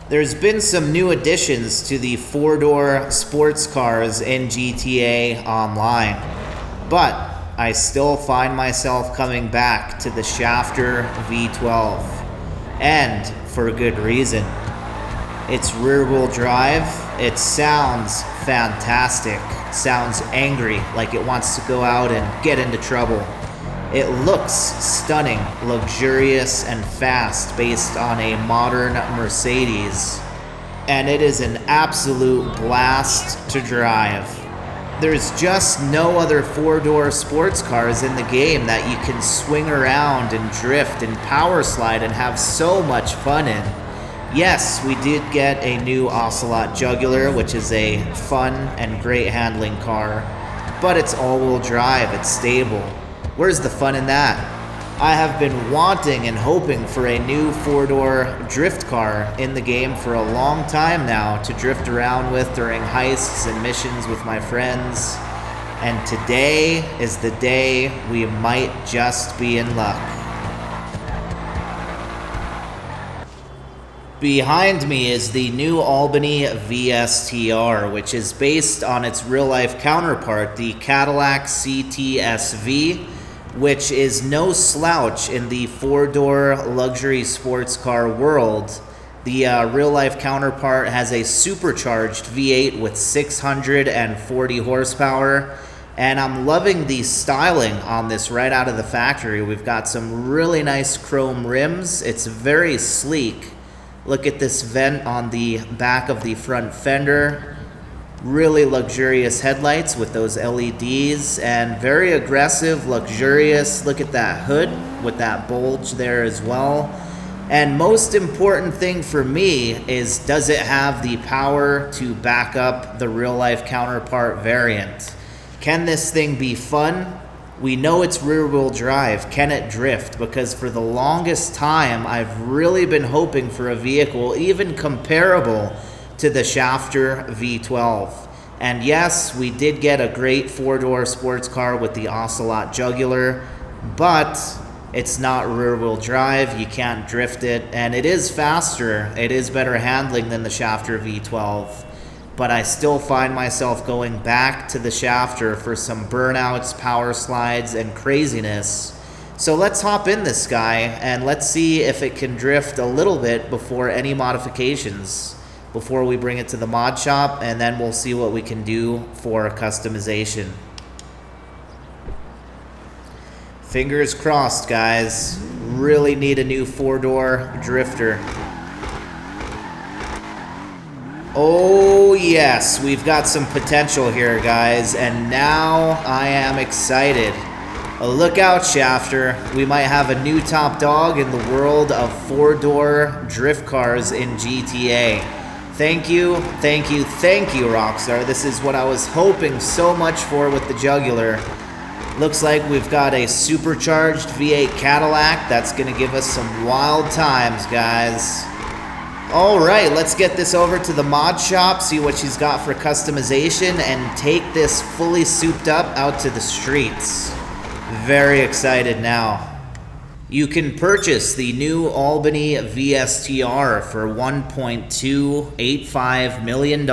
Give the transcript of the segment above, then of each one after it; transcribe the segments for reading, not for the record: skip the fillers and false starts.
There's been some new additions to the four-door sports cars in GTA Online, but I still find myself coming back to the Shafter V12, and for good reason. It's rear-wheel drive, it sounds fantastic, sounds angry, like it wants to go out and get into trouble. It looks stunning, luxurious, and fast based on a modern Mercedes. And it is an absolute blast to drive. There's just no other four-door sports cars in the game that you can swing around and drift and power slide and have so much fun in. Yes, we did get a new Ocelot Jugular, which is a fun and great handling car, but it's all-wheel drive, it's stable. Where's the fun in that? I have been wanting and hoping for a new four-door drift car in the game for a long time now to drift around with during heists and missions with my friends. And today is the day we might just be in luck. Behind me is the new Albany V-STR, which is based on its real-life counterpart, the Cadillac CTS-V, which is no slouch in the four-door luxury sports car world. The real-life counterpart has a supercharged V8 with 640 horsepower, and I'm loving the styling on this right out of the factory. We've got some really nice chrome rims. It's very sleek. Look at this vent on the back of the front fender. Really luxurious headlights with those LEDs and very aggressive, luxurious. Look at that hood with that bulge there as well. And most important thing for me is, does it have the power to back up the real-life counterpart variant? Can this thing be fun? We know it's rear-wheel drive. Can it drift? Because for the longest time, I've really been hoping for a vehicle even comparable to the Shafter V12. And yes, we did get a great four-door sports car with the Ocelot Jugular, but it's not rear-wheel drive, you can't drift it, and it is faster, it is better handling than the Shafter V12. But I still find myself going back to the Shafter for some burnouts, power slides, and craziness. So let's hop in this guy, and let's see if it can drift a little bit before any modifications, before we bring it to the mod shop, and then we'll see what we can do for customization. Fingers crossed, guys. Really need a new four-door drifter. Oh yes, we've got some potential here, guys, and now I am excited. Look out, Shafter. We might have a new top dog in the world of four-door drift cars in GTA. Thank you, thank you, thank you, Rockstar. This is what I was hoping so much for with the Jugular. Looks like we've got a supercharged V8 Cadillac. That's going to give us some wild times, guys. All right, let's get this over to the mod shop, see what she's got for customization, and take this fully souped up out to the streets. Very excited now. You can purchase the new Albany V-STR for $1.285 million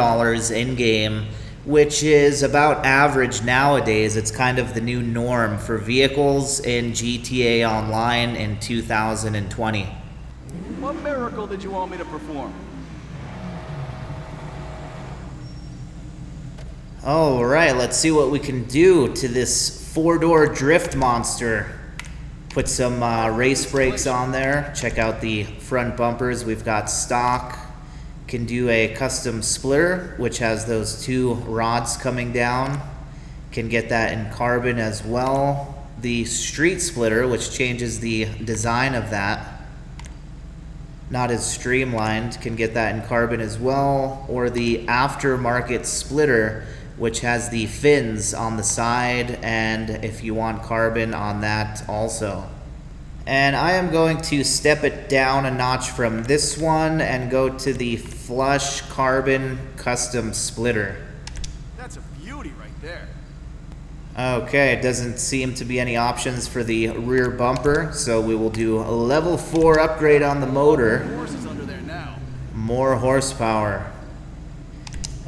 in-game, which is about average nowadays. It's kind of the new norm for vehicles in GTA Online in 2020. What miracle did you want me to perform? All right, let's see what we can do to this four-door drift monster. Put some race brakes on there. Check out the front bumpers. We've got stock. Can do a custom splitter, which has those two rods coming down. Can get that in carbon as well. The street splitter, which changes the design of that. Not as streamlined, can get that in carbon as well. Or the aftermarket splitter, which has the fins on the side, and if you want carbon on that also. And I am going to step it down a notch from this one and go to the flush carbon custom splitter. That's a beauty right there. Okay, it doesn't seem to be any options for the rear bumper, so we will do a level 4 upgrade on the motor. Horses under there now. More horsepower.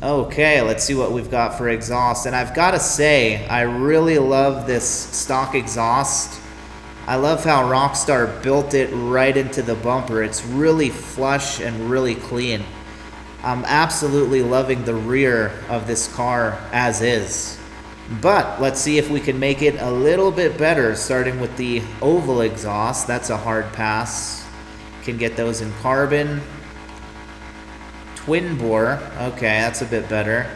Okay, let's see what we've got for exhaust. And I've got to say, I really love this stock exhaust. I love how Rockstar built it right into the bumper. It's really flush and really clean. I'm absolutely loving the rear of this car as is. But let's see if we can make it a little bit better, starting with the oval exhaust. That's a hard pass. Can get those in carbon. Twin bore. Okay, that's a bit better.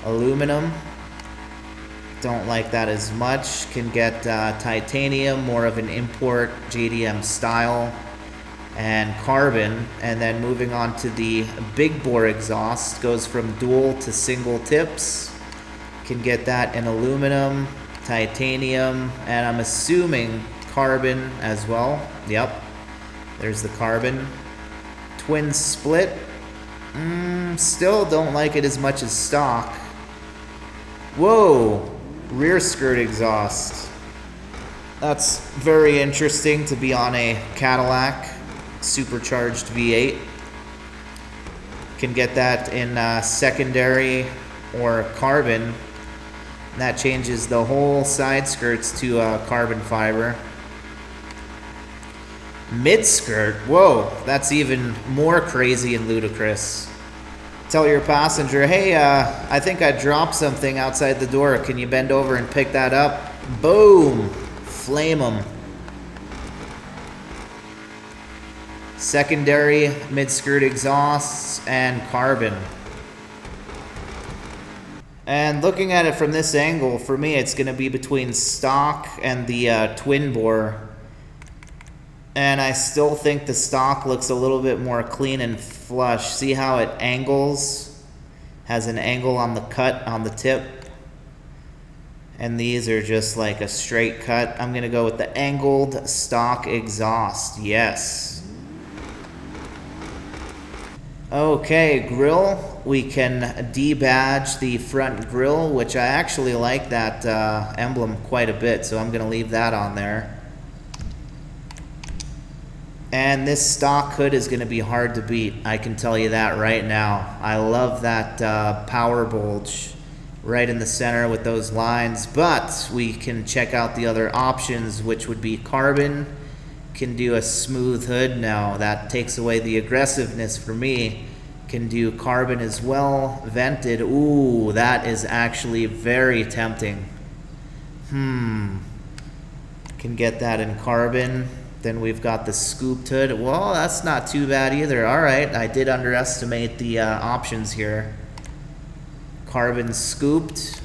Aluminum. Don't like that as much. Can get titanium, more of an import JDM style. And carbon. And then moving on to the big bore exhaust. Goes from dual to single tips. Can get that in aluminum, titanium, and I'm assuming carbon as well. Yep. There's the carbon. Twin split. Still don't like it as much as stock. Whoa. Rear skirt exhaust. That's very interesting to be on a Cadillac supercharged V8. Can get that in secondary or carbon. And that changes the whole side skirts to carbon fiber. Mid skirt, whoa, that's even more crazy and ludicrous. Tell your passenger, hey, I think I dropped something outside the door. Can you bend over and pick that up? Boom, flame them. Secondary mid skirt exhausts and carbon. And looking at it from this angle, for me, it's going to be between stock and the twin bore. And I still think the stock looks a little bit more clean and flush. See how it angles? Has an angle on the cut on the tip. And these are just like a straight cut. I'm going to go with the angled stock exhaust. Yes. Okay, grill. We can debadge the front grill, which I actually like that emblem quite a bit, so I'm going to leave that on there. And this stock hood is going to be hard to beat. I can tell you that right now. I love that power bulge right in the center with those lines. But we can check out the other options, which would be carbon. Can do a smooth hood now. That takes away the aggressiveness for me. Can do carbon as well. Vented. Ooh, that is actually very tempting. Can get that in carbon. Then we've got the scooped hood. Well, that's not too bad either. All right, I did underestimate the options here. Carbon scooped.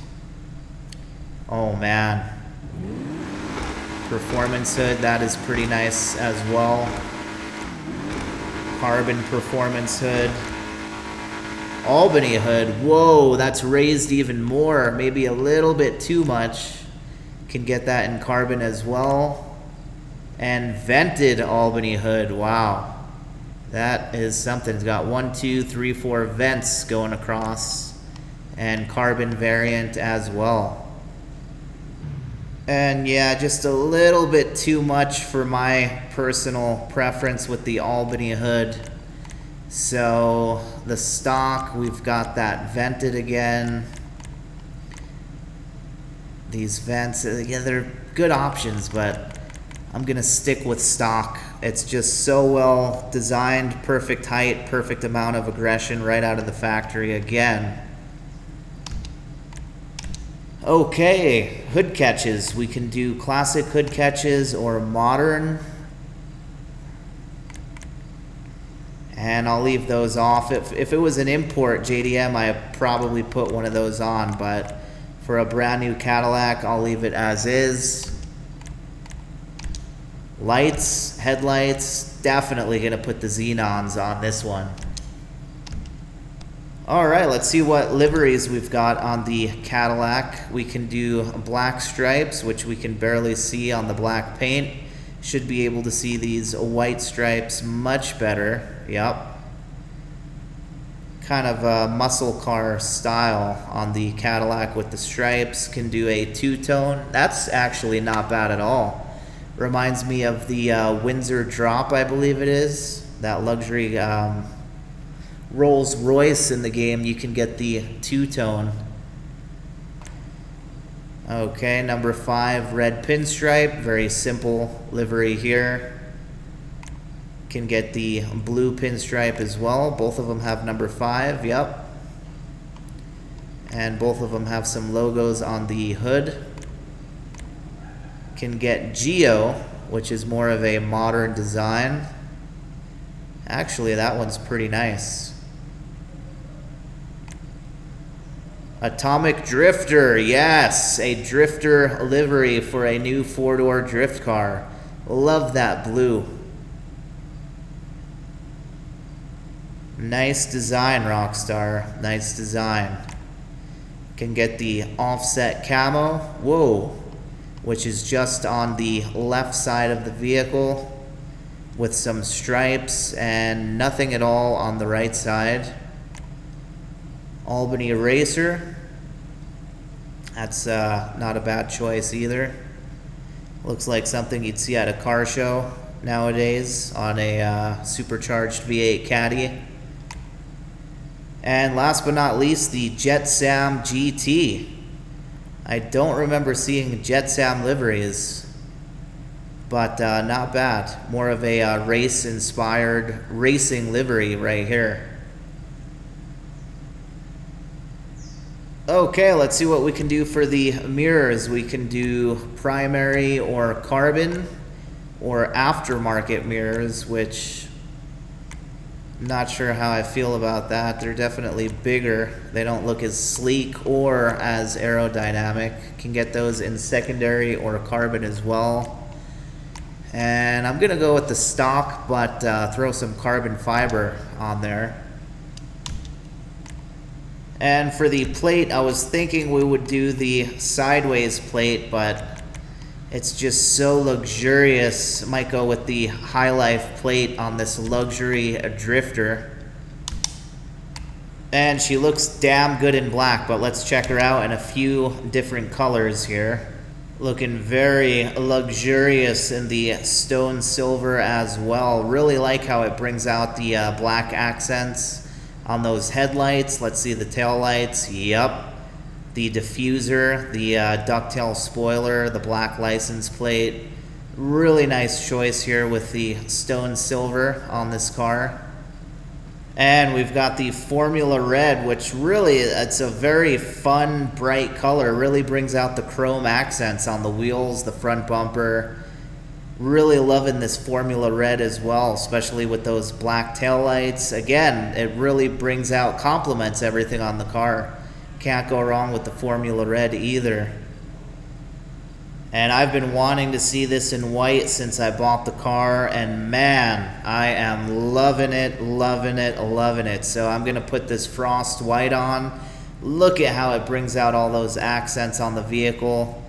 Oh, man. Performance hood, that is pretty nice as well. Carbon performance hood. Albany hood. Whoa, that's raised even more. Maybe a little bit too much. Can get that in carbon as well. And vented Albany hood. Wow. That is something. It's got 1, 2, 3, 4 vents going across. And carbon variant as well. And yeah, just a little bit too much for my personal preference with the Albany hood. So the stock, we've got that vented again. These vents, again, they're good options, but I'm going to stick with stock. It's just so well designed, perfect height, perfect amount of aggression right out of the factory again. Okay, hood catches. We can do classic hood catches or modern. And I'll leave those off. If it was an import JDM, I'd probably put one of those on, but for a brand new Cadillac, I'll leave it as is. Lights, headlights, definitely going to put the xenons on this one. All right, let's see what liveries we've got on the Cadillac. We can do black stripes, which we can barely see on the black paint. Should be able to see these white stripes much better. Yep. Kind of a muscle car style on the Cadillac with the stripes. Can do a two-tone. That's actually not bad at all. Reminds me of the Windsor Drop, I believe it is. that luxury Rolls Royce in the game, you can get the two-tone. Okay, number 5, red pinstripe, very simple livery here. Can get the blue pinstripe as well. Both of them have number 5, yep. And both of them have some logos on the hood. Can get Geo, which is more of a modern design. Actually, that one's pretty nice. Atomic Drifter, yes, a drifter livery for a new 4-door drift car. Love that blue. Nice design, Rockstar, nice design. Can get the offset camo, whoa, which is just on the left side of the vehicle with some stripes and nothing at all on the right side. Albany Racer, that's not a bad choice either. Looks like something you'd see at a car show nowadays on a supercharged V8 Caddy. And last but not least, the Jet Sam GT. I don't remember seeing Jet Sam liveries, but not bad. More of a race-inspired racing livery right here. Okay, let's see what we can do for the mirrors. We can do primary or carbon or aftermarket mirrors, which I'm not sure how I feel about that. They're definitely bigger. They don't look as sleek or as aerodynamic. Can get those in secondary or carbon as well. And I'm gonna go with the stock, but throw some carbon fiber on there. And for the plate, I was thinking we would do the sideways plate, but it's just so luxurious. Might go with the High Life plate on this luxury drifter. And she looks damn good in black, but let's check her out in a few different colors here. Looking very luxurious in the stone silver as well. Really like how it brings out the black accents on those headlights. Let's see the tail lights. Yep. The diffuser, the ducktail spoiler, the black license plate. Really nice choice here with the stone silver on this car. And we've got the Formula Red, which really, it's a very fun, bright color. Really brings out the chrome accents on the wheels, the front bumper. Really loving this Formula Red as well, especially with those black taillights. Again, it really brings out, complements everything on the car. Can't go wrong with the Formula Red either. And I've been wanting to see this in white since I bought the car, and man, I am loving it, loving it, loving it. So I'm gonna put this frost white on. Look at how it brings out all those accents on the vehicle.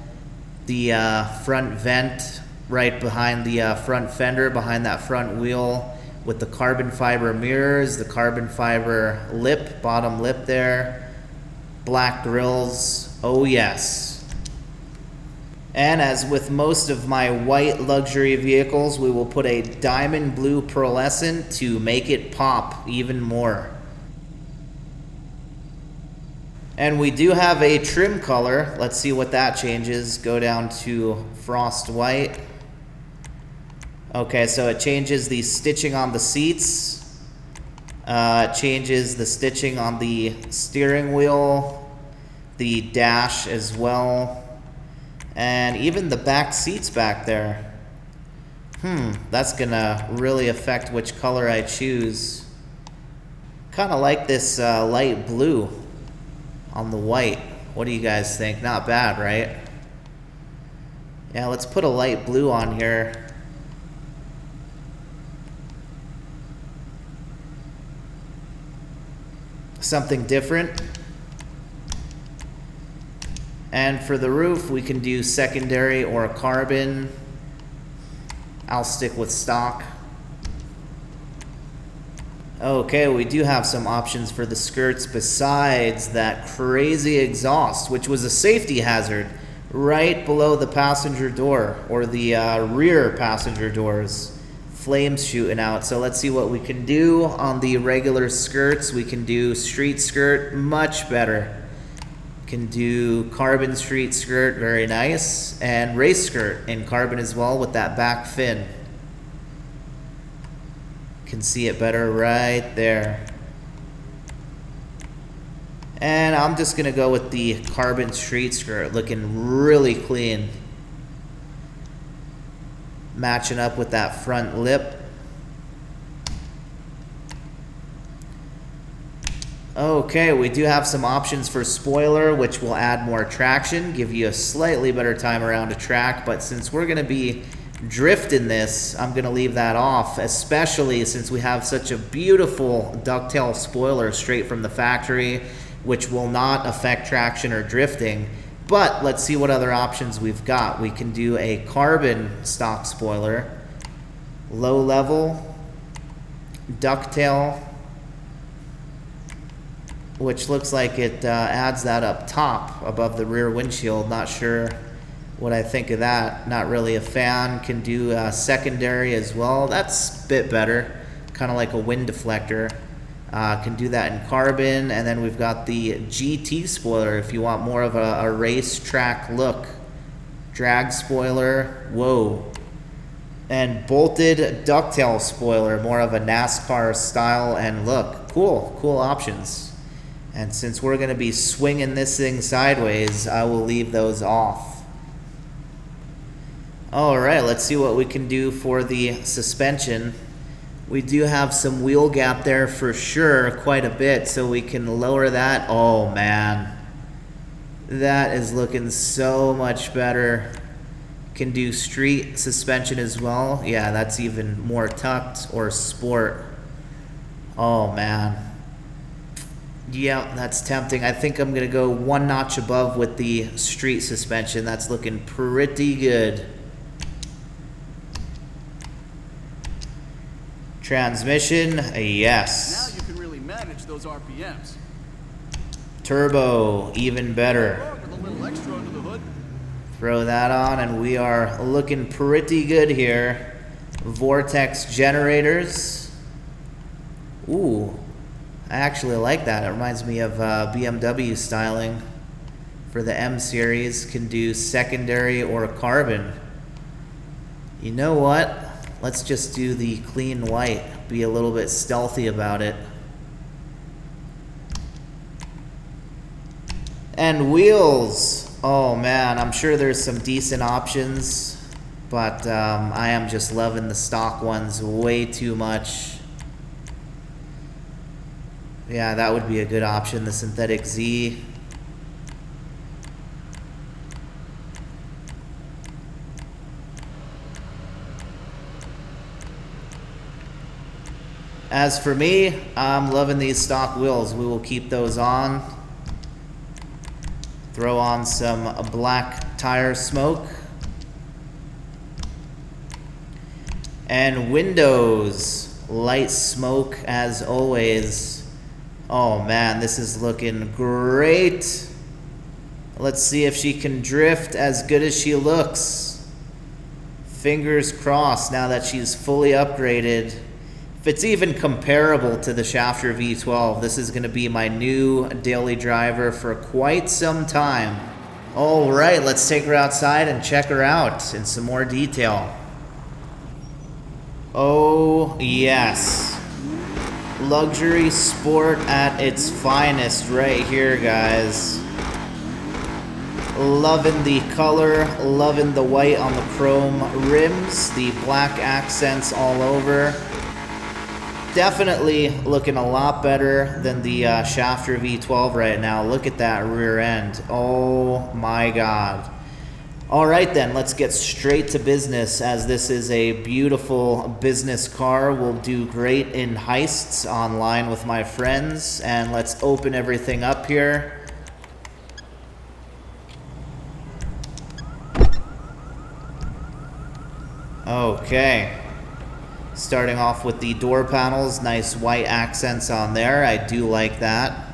The front vent right behind the front fender, behind that front wheel, with the carbon fiber mirrors, the carbon fiber lip, bottom lip there, black grills, oh yes. And as with most of my white luxury vehicles, we will put a diamond blue pearlescent to make it pop even more. And we do have a trim color. Let's see what that changes. Go down to frost white. Okay, so it changes the stitching on the seats, changes the stitching on the steering wheel, the dash as well, and even the back seats back there. That's gonna really affect which color I choose. Kind of like this light blue on the white. What do you guys think? Not bad, right? Yeah, let's put a light blue on here. Something different. And for the roof, we can do secondary or carbon. I'll stick with stock. Okay, we do have some options for the skirts besides that crazy exhaust, which was a safety hazard right below the passenger door, or the rear passenger doors. flames shooting out. So let's see what we can do on the regular skirts. We can do street skirt, much better. Can do carbon street skirt, very nice. And race skirt in carbon as well with that back fin. Can see it better right there. And I'm just gonna go with the carbon street skirt, looking really clean. Matching up with that front lip. Okay, we do have some options for spoiler, which will add more traction, give you a slightly better time around a track, but since we're gonna be drifting this, I'm gonna leave that off, especially since we have such a beautiful ducktail spoiler straight from the factory, which will not affect traction or drifting. But let's see what other options we've got. We can do a carbon stock spoiler, low level, ducktail, which looks like it adds that up top above the rear windshield. Not sure what I think of that. Not really a fan. Can do secondary as well. That's a bit better, kind of like a wind deflector. Can do that in carbon. And then we've got the GT spoiler if you want more of a racetrack look. Drag spoiler, whoa. And bolted ducktail spoiler, more of a NASCAR style and look. Cool, cool options. And since we're gonna be swinging this thing sideways, I will leave those off. All right, let's see what we can do for the suspension. We do have some wheel gap there for sure, quite a bit, so we can lower that. Oh man, that is looking so much better. Can do street suspension as well. Yeah, that's even more tucked, or sport. Oh man. Yeah, that's tempting. I think I'm gonna go one notch above with the street suspension. That's looking pretty good. Transmission, yes. Now you can really manage those RPMs. Turbo, even better. With a little extra under the hood. Throw that on and we are looking pretty good here. Vortex generators. Ooh, I actually like that. It reminds me of BMW styling for the M series. Can do secondary or carbon. You know what? Let's just do the clean white. Be a little bit stealthy about it. And wheels. Oh man, I'm sure there's some decent options, but I am just loving the stock ones way too much. Yeah, that would be a good option, the synthetic Z. As for me, I'm loving these stock wheels. We will keep those on. Throw on some black tire smoke. And windows, light smoke as always. Oh man, this is looking great. Let's see if she can drift as good as she looks. Fingers crossed now that she's fully upgraded. If it's even comparable to the Shafter V12, this is going to be my new daily driver for quite some time. All right, let's take her outside and check her out in some more detail. Oh yes. Luxury sport at its finest right here, guys. Loving the color, loving the white on the chrome rims, the black accents all over. Definitely looking a lot better than the Shafter V12 right now. Look at that rear end. Oh my God. All right then, let's get straight to business, as this is a beautiful business car. Will do great in heists online with my friends. And let's open everything up here. Okay. Starting off with the door panels, nice white accents on there. I do like that.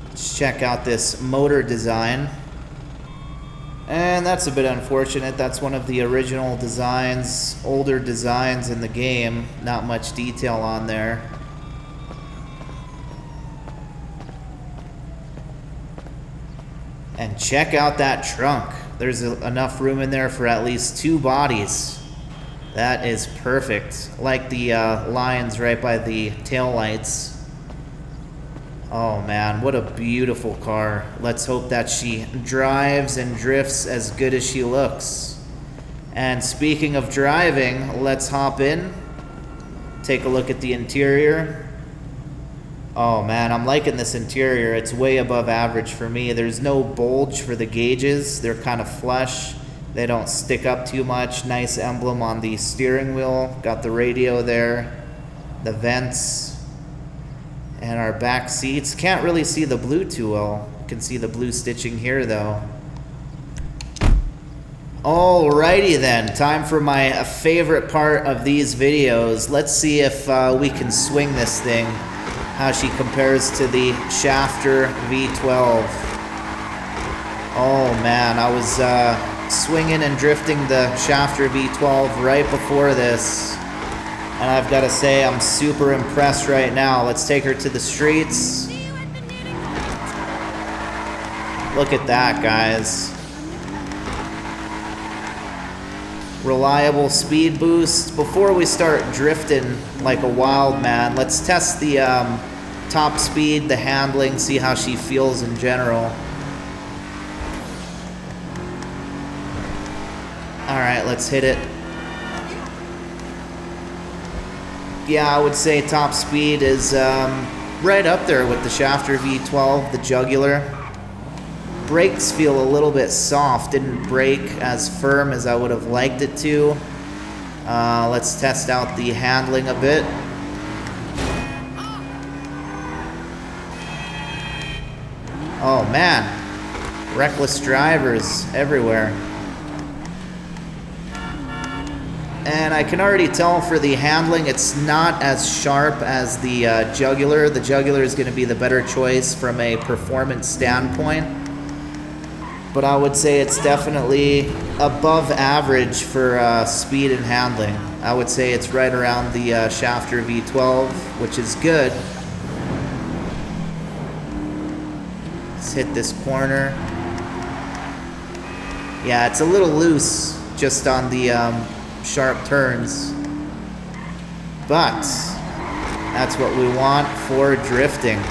Let's check out this motor design. And that's a bit unfortunate. That's one of the original designs, older designs in the game. Not much detail on there. And check out that trunk. There's enough room in there for at least 2 bodies. That is perfect. Like the lines right by the taillights. Oh man, what a beautiful car. Let's hope that she drives and drifts as good as she looks. And speaking of driving, let's hop in. Take a look at the interior. Oh man, I'm liking this interior. It's way above average for me. There's no bulge for the gauges. They're kind of flush. They don't stick up too much. Nice emblem on the steering wheel. Got the radio there. The vents. And our back seats. Can't really see the blue too well. Can see the blue stitching here though. Alrighty then, time for my favorite part of these videos. Let's see if we can swing this thing. How she compares to the Shafter V12. Oh man, I was swinging and drifting the Shafter V12 right before this. And I've got to say, I'm super impressed right now. Let's take her to the streets. Look at that, guys. Reliable speed boost. Before we start drifting like a wild man, let's test the top speed, the handling, see how she feels in general. Alright, let's hit it. Yeah, I would say top speed is right up there with the Shafter V12, the jugular. Brakes feel a little bit soft, didn't brake as firm as I would have liked it to. Let's test out the handling a bit. Oh man, reckless drivers everywhere. And I can already tell for the handling, it's not as sharp as the jugular. The jugular is going to be the better choice from a performance standpoint. But I would say it's definitely above average for speed and handling. I would say it's right around the Shafter V12, which is good. Let's hit this corner. Yeah, it's a little loose just on the sharp turns, but that's what we want for drifting.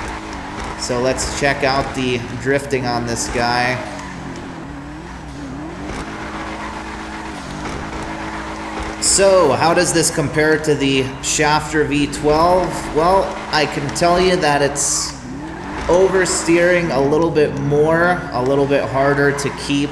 So let's check out the drifting on this guy. So how does this compare to the Shafter V12? Well, I can tell you that it's oversteering a little bit more, a little bit harder to keep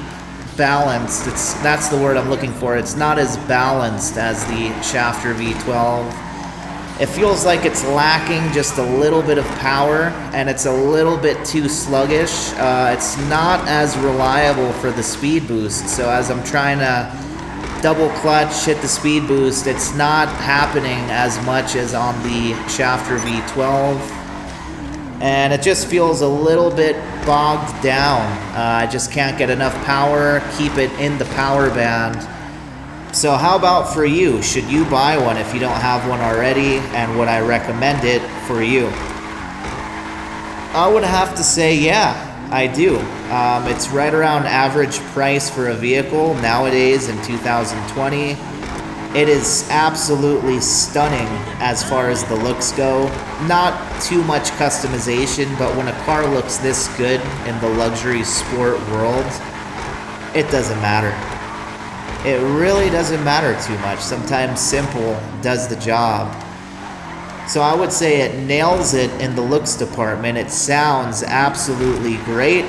balanced. That's the word I'm looking for. It's not as balanced as the Shafter V12. It feels like it's lacking just a little bit of power, and it's a little bit too sluggish. It's not as reliable for the speed boost. So as I'm trying to double clutch, hit the speed boost, it's not happening as much as on the Shafter V12. And it just feels a little bit bogged down. I just can't get enough power, keep it in the power band. So how about for you? Should you buy one if you don't have one already? And would I recommend it for you? I would have to say, yeah, I do. It's right around average price for a vehicle nowadays in 2020. It is absolutely stunning as far as the looks go. Not too much customization, but when a car looks this good in the luxury sport world, it doesn't matter. It really doesn't matter too much. Sometimes simple does the job. So I would say it nails it in the looks department. It sounds absolutely great.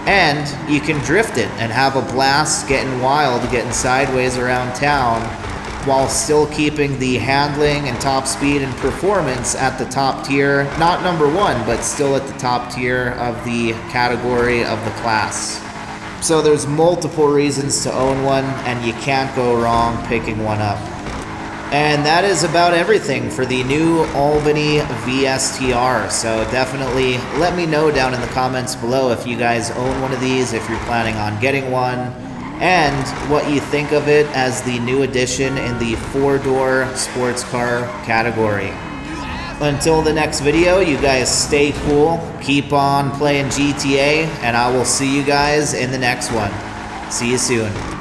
And you can drift it and have a blast getting wild, getting sideways around town, while still keeping the handling and top speed and performance at the top tier. Not number one, but still at the top tier of the category of the class. So there's multiple reasons to own one, and you can't go wrong picking one up. And that is about everything for the new Albany V-STR. So definitely let me know down in the comments below if you guys own one of these, if you're planning on getting one, and what you think of it as the new addition in the 4-door sports car category. Until the next video, you guys stay cool, keep on playing GTA, and I will see you guys in the next one. See you soon.